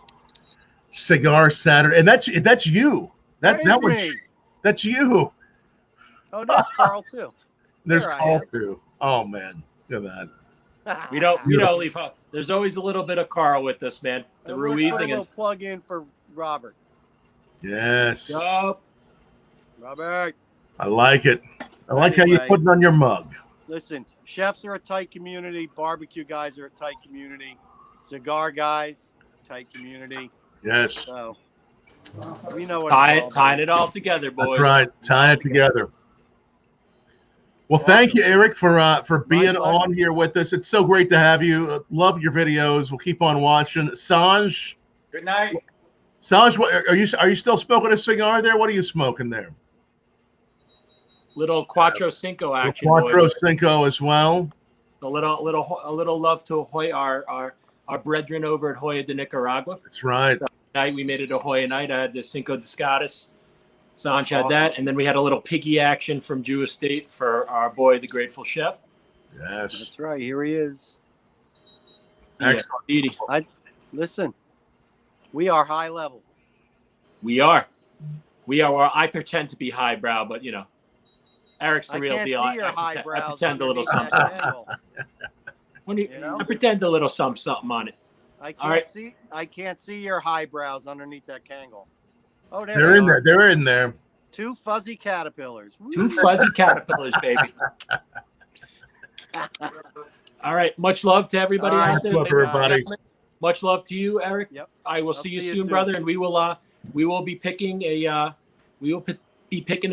Cigar Saturday. And that's you. That's you. Oh, there's Carl too. There's Carl too. Oh man. Look at that. We don't leave. There's always a little bit of Carl with us, man. The Ruiz thing. A little plug in for Robert. Yes. Robert. I like it. I like how you put it on your mug. Listen, chefs are a tight community. Barbecue guys are a tight community. Cigar guys, tight community. Yes. So we know what tying it all together, boys. That's right. Tying it together. Well, thank you, Eric, for being on here with us. It's so great to have you. Love your videos. We'll keep on watching. Sanj. Good night. Sanj, what are you still smoking a cigar there? What are you smoking there? Little Cuatro Cinco action. Cuatro Cinco as well. A little love to our brethren over at Hoya de Nicaragua. That's right. Night we made it a Hoya night. I had the Cinco de Escadas. Sanj had that, and then we had a little piggy action from Jew Estate for our boy, the Grateful Chef. Yes, that's right. Here he is. Excellent. Listen, we are high level. We are. I pretend to be highbrow, but you know, Eric's the real deal. I pretend a little something. I pretend a little something on it. I can't see your highbrows underneath that Kangol. Oh, they're in there. They're in there. Two fuzzy caterpillars. Two fuzzy caterpillars, baby. All right. Much love to everybody out there. Love everybody. Much love to you, Eric. Yep. I will see you soon, brother. And we will be picking a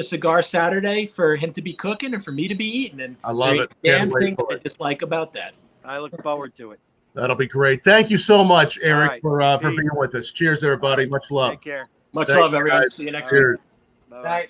Cigar Saturday for him to be cooking and for me to be eating. And I love it. Damn thing that I dislike about that. I look forward to it. That'll be great. Thank you so much, Eric, for being with us. Cheers, everybody. Much love. Take care. Much love, everyone. See you next week. Bye.